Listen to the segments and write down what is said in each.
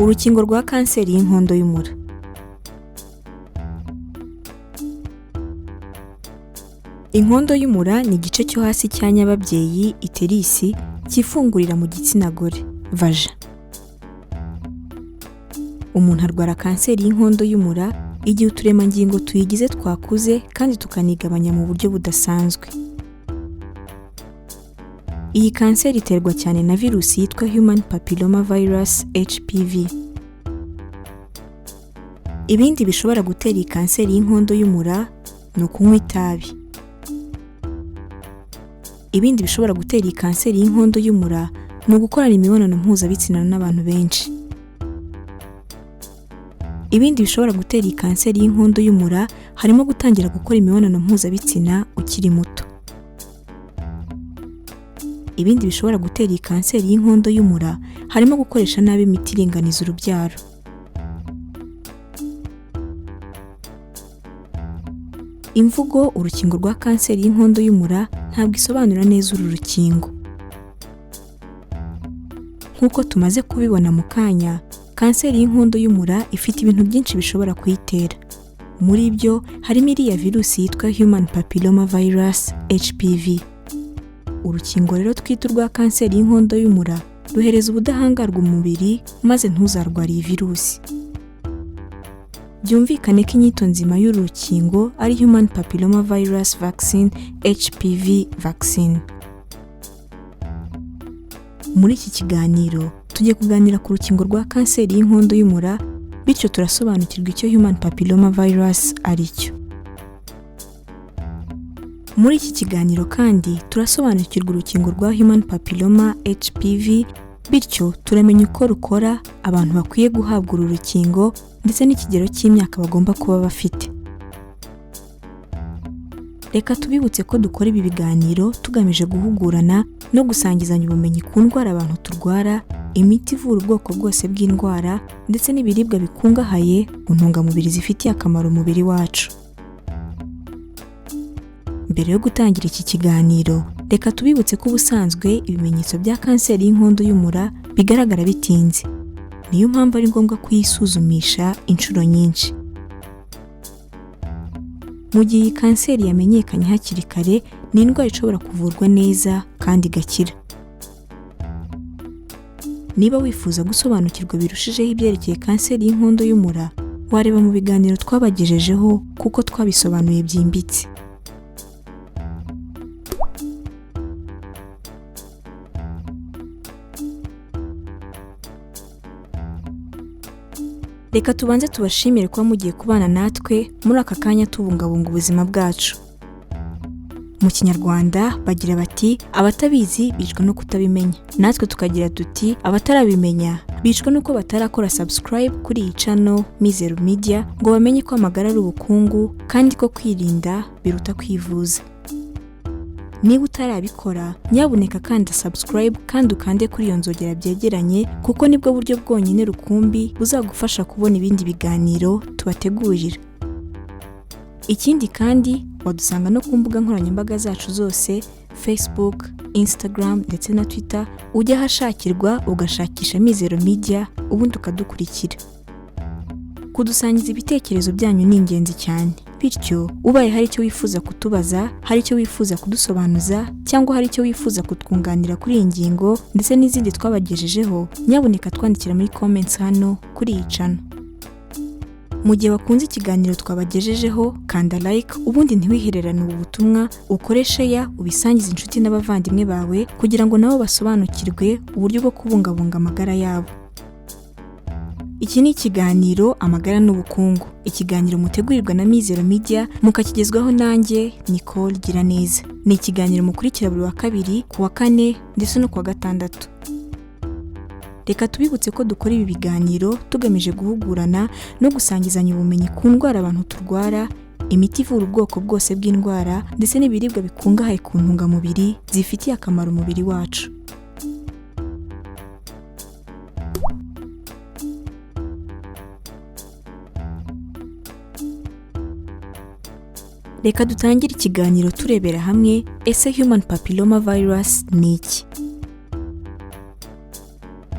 Urukingo rwa kanseri y'inkondo y'umura. Inkondo y'umura ni igice cyo hasi cya nyababyeyi iterisi cyifungurira mu gitsina gore vaja. Umuntu arwara kanseri y'inkondo y'umura igihe uturemangingo tuyigize twakuze kandi tukanigabanya mu buryo budasanzwe. Iyi kanseri iterwa cyane na virusi yitwa Human Papilloma Virus HPV. Ibindi bishobora gutera iyi kanseri y'inkondo y'umura ni ukunywa itabi. Ibindi bishobora gutera iyi kanseri y'inkondo y'umura ni ugukorana imibonano mpuzabitsina n'abantu benshi. Ibindi bishobora gutera iyi kanseri y'inkondo y'umura harimo gutangira gukora imibonano mpuzabitsina ukiri muto. Ibindi bishobora gutera iyi kanseri y'inkondo y'umura harimo gukoresha nabi imiti iringaniza urubyaro. Imvugo urukingo rwa kanseri y'inkondo y'umura ntabwo isobanura neza uru rukingo. Nk'uko tumaze kubibona mu kanya, kanseri y'inkondo y'umura ifite ibintu byinshi bishobora kuyitera. Muri byo harimo iriya virusi yitwa Human Papilloma Virus HPV. Urukingo rero twita rwa kanseri y'inkondo y'umura ruhereza ubudahangarwa umubiri maze ntuzarware iyi virusi. Byumvikane ko inyito nzima y'uru rukingo ari Human Papilloma Virus Vaccine HPV Vaccine. Muri iki kiganiro tugiye kuganira ku rukingo rwa kanseri y'inkondo y'umura, bityo turasobanukirwa icyo Human Papilloma Virus ari cyo. Muri iki kiganiro kandi turasobanukirwa urukingo rwa Human Papilloma HPV, bityo turamenya uko rukora, abantu bakwiye guhabwa uru rukingo ndetse n'ikigero cy'imyaka bagomba kuba bafite. Reka tubibutse ko dukora ibi biganiro tugamije guhugurana no gusangizanya ubumenyi ku ndwara abantu turwara, imiti ivura ubwoko bwose bw'indwara ndetse n'ibiribwa bikungahaye mu ntungamubiri zifitiye akamaro umubiri wacu. Mbere yo gutangira iki kiganiro, reka tubibutse ko ubusanzwe ibimenyetso bya kanseri y'inkondo y'umura bigaragara bitinze. Niyo mpamvu ari ngombwa kuyisuzumisha inshuro nyinshi. Mu gihe iyi kanseri yamenyekanye hakiri kare, ni indwara ishobora kuvurwa neza kandi igakira. Niba wifuza gusobanukirwa birushijeho ibyerekeye kanseri y'inkondo y'umura, wareba mu biganiro twabagejejeho kuko twabisobanuye byimbitse. Reka tubanze tubashimire kuba mugiye kubana natwe muri aka kanya tubungabunga ubuzima bwacu. Mu Kinyarwanda bagira bati abatabizi bicwa no kutabimenya. Natwe tukagira tuti abatarabimenya bicwa nuko batarakora subscribe kuri iyi channel Mizero Media ngo bamenye ko amagara ari ubukungu kandi ko kwirinda biruta kwivuza. Niba utarabikora, nyabuneka kanda subscribe kandi ukande kuri iyo nzogera byegeranye kuko nibwo buryo bwonyine rukumbi buzagufasha kubona ibindi biganiro tubategurira. Ikindi kandi wadusanga no ku mbuga nkoranyambaga zacu zose, Facebook, Instagram ndetse na Twitter, ujya hashakirwa ugashakisha Mizero Media ubundi ukadukurikira. Kudusangiza ibitekerezo byanyu ni ingenzi cyane. Bityo ubaye hari icyo wifuza kutubaza, hari icyo wifuza kudusobanuza cyangwa hari icyo wifuza kutwunganira kuri iyi ngingo ndetse n'izindi twabagejejeho, nyabuneka twandikira muri comments hano kuri iyi channel. Mu gihe wakunze ikiganiro twabagejejeho, kanda like ubundi ntiwihererane ubu butumwa, ukore share ubisangize inshuti n'abavandimwe bawe kugira ngo nabo basobanukirwe uburyo bwo kubungabunga amagara yabo. Iki ni ikiganiro amagara n'ubukungu. Ikiganiro mutegurirwa na Mizero Media mukakigezwaho nanjye Nicole Giraneza. Ni ikiganiro mukurikira buri wa kabiri, ku wa kane ndetse no ku wa gatandatu. Reka tubibutse ko dukora ibi biganiro tugamije guhugurana no gusangizanya ubumenyi ku ndwara abantu turwara, imiti ivura ubwoko bwose bw'indwara ndetse n'ibiribwa bikungahaye ku ntungamubiri zifitiye akamaro umubiri wacu. Reka dutangire ikiganiro turebera hamwe ese Human Papilloma Virus ni iki?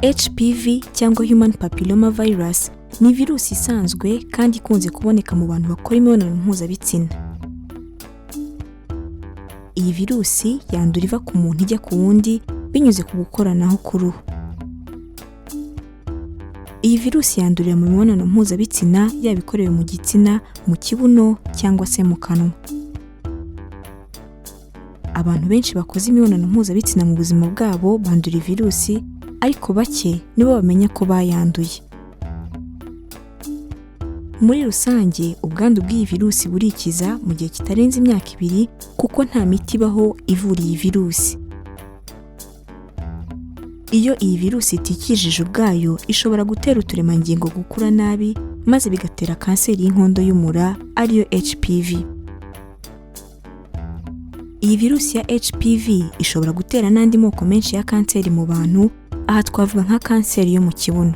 HPV cyangwa Human Papilloma Virus ni virusi isanzwe kandi ikunze kuboneka mu bantu bakora imibonano mpuzabitsina. Iyi virusi yandura iva ku muntu ijya ku wundi binyuze ku gukoranaho k'uruhu. Iyi virusi yandurira mu mibonano mpuzabitsina yaba ikorewe mu gitsina, mu kibuno cyangwa se mu kanwa. Abantu benshi bakoze imibonano mpuzabitsina mu buzima bwabo bandura virusi, ariko bake nibo bamenya ko bayanduye. Muri rusange, ubwandu bw'iyi virusi burikiza mu gihe kitarenze imyaka 2 kuko nta miti ibaho ivura iyi virusi. Iyo iyi virusi itikijije ubwayo, ishobora gutera uturemangingo gukura nabi maze bigatera kanseri y'inkondo y'umura ariyo HPV. Iyi virusi ya HPV ishobora gutera n'andi moko menshi ya kanseri mu bantu, aha twavuga nka kanseri yo mu kibuno.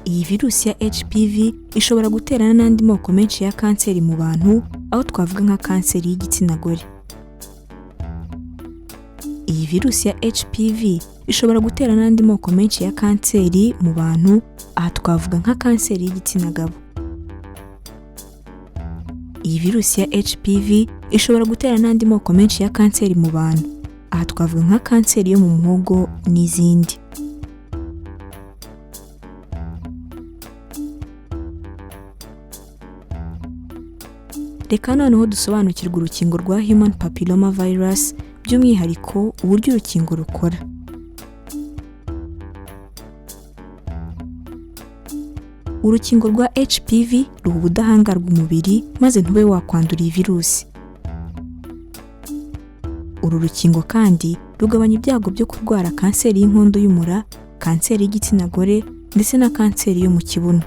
Iyi virusi ya HPV ishobora gutera n'andi moko menshi ya kanseri mu bantu, aho twavuga nka kanseri y'igitsina gore. Iyi virusi ya HPV ishobora gutera n'andi moko menshi ya kanseri mu bantu, aha twavuga nka kanseri y'igitsina gabo. Iyi virusi ya HPV ishobora gutera n'andi moko menshi ya kanseri mu bantu, aha twavuga nka kanseri yo mu muhogo n'izindi. Reka noneho dusobanukirwa urukingo rwa Human Papilloma Virus, by'umwihariko uburyo urukingo rukora. Urukingo rwa HPV ruha ubudahangarwa umubiri maze ntube wakwandura iyi virusi. Uru rukingo kandi rugabanya ibyago byo kurwara kanseri y'inkondo y'umura, kanseri y'igitsina gore ndetse na kanseri yo mu kibuno.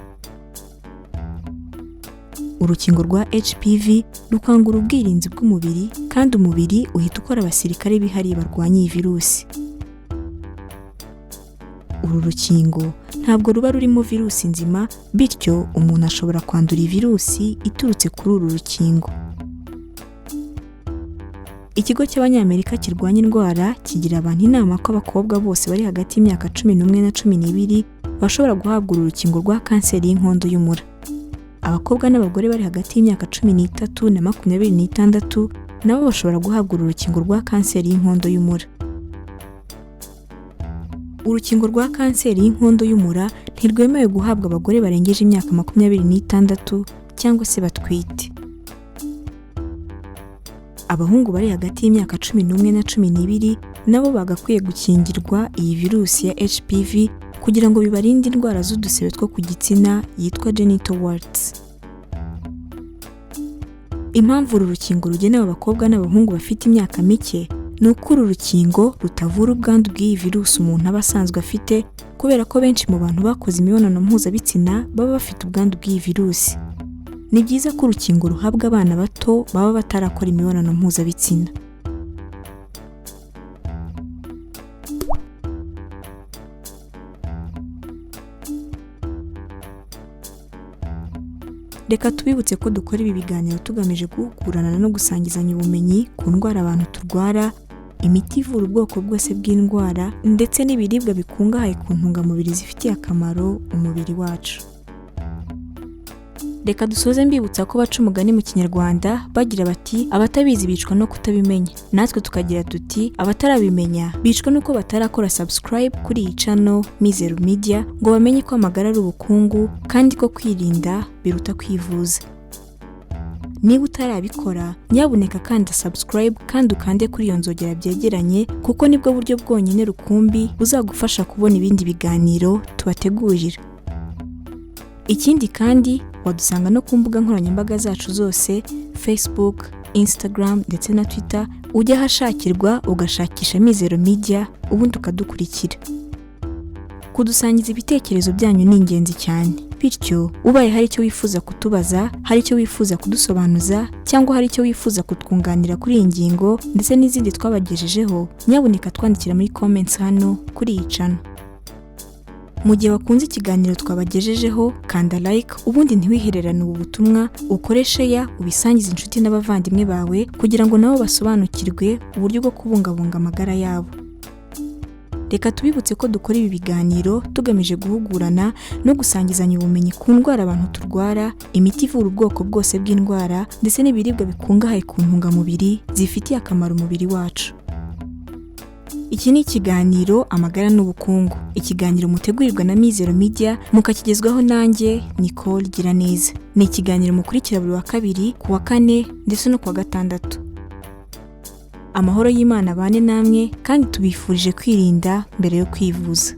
Urukingo rwa HPV rukangura ubwirinzi bw'umubiri kandi umubiri uhita ukora abasirikare bihariye barwanya iyi virusi. Uru rukingo ntabwo ruba rurimo virusi nzima, bityo umuntu ashobora kwandura iyi virusi iturutse kuri uru rukingo. Ikigo cy'Abanyamerika kirwanya indwara kigira abantu inama ko abakobwa bose bari hagati y'imyaka 11 na 12 bashobora guhabwa uru rukingo rwa kanseri y'inkondo y'umura. Abakobwa n'abagore bari hagati y'imyaka 13 na 26 nabo bashobora guhabwa uru rukingo rwa kanseri y'inkondo y'umura. Urukingo rwa kanseri y'inkondo y'umura ntirwemewe guhabwa abagore barengeje imyaka 26 cyangwa se batwite. Abahungu bari hagati y'imyaka 11 na 12 nabo bagakwiye gukingirwa iyi virusi ya HPV kugira ngo bibarinde indwara z'udusebe two ku gitsina yitwa genital warts. Impamvu uru rukingo rugenewe abakobwa n'abahungu bafite imyaka mike ni uko uru rukingo rutavura ubwandu bw'iyi virusi umuntu aba asanzwe afite, kubera ko benshi mu bantu bakoze imibonano mpuzabitsina baba bafite ubwandu bw'iyi virusi. Ni byiza ko urukingo ruhabwa abana bato baba batarakora imibonano mpuzabitsina. Reka tubibutse ko dukora ibi biganiro tugamije guhugurana no gusangizanya ubumenyi ku ndwara abantu turwara, imiti ivura ubwoko bwose bw'indwara ndetse n'ibiribwa bikungahaye ku ntungamubiri zifitiye akamaro umubiri wacu. Reka dusoze mbibutsa ko baca umugani mu Kinyarwanda bagira bati abatabizi bicwa no kutabimenya. Natwe tukagira tuti abatarabimenya bicwa nuko batarakora subscribe kuri iyi channel Mizero Media ngo bamenye ko amagara ari ubukungu kandi ko kwirinda biruta kwivuza. Niba utarabikora, nyabuneka kanda subscribe kandi ukande kuri iyo nzogera byegeranye kuko nibwo buryo bwonyine rukumbi buzagufasha kubona ibindi biganiro tubategurira. Ikindi kandi wadusanga no ku mbuga nkoranyambaga zacu zose, Facebook, Instagram ndetse na Twitter, ujya hashakirwa ugashakisha Mizero Media ubundi ukadukurikira. Kudusangiza ibitekerezo byanyu ni ingenzi cyane. Bityo ubaye hari icyo wifuza kutubaza, hari icyo wifuza kudusobanuza cyangwa hari icyo wifuza kutwunganira kuri iyi ngingo ndetse n'izindi twabagejejeho, nyabuneka twandikira muri comments hano kuri iyi channel. Mu gihe wakunze ikiganiro twabagejejeho, kanda like ubundi ntiwihererane ubu butumwa, ukore share ubisangize inshuti n'abavandimwe bawe kugira ngo nabo basobanukirwe uburyo bwo kubungabunga amagara yabo. Reka tubibutse ko dukora ibi biganiro tugamije guhugurana no gusangizanya ubumenyi ku ndwara abantu turwara, imiti ivura ubwoko bwose bw'indwara ndetse n'ibiribwa bikungahaye ku ntungamubiri zifitiye akamaro umubiri wacu. Iki ni ikiganiro Amagara n'Ubukungu. Ikiganiro mutegurirwa na Mizero Media mukakigezwaho nanjye Nicole Giraneza. Ni ikiganiro mukurikira buri wa kabiri, ku wa kane ndetse no ku wa gatandatu. Amahoro y'Imana abane namwe kandi tubifurije kwirinda mbere yo kwivuza.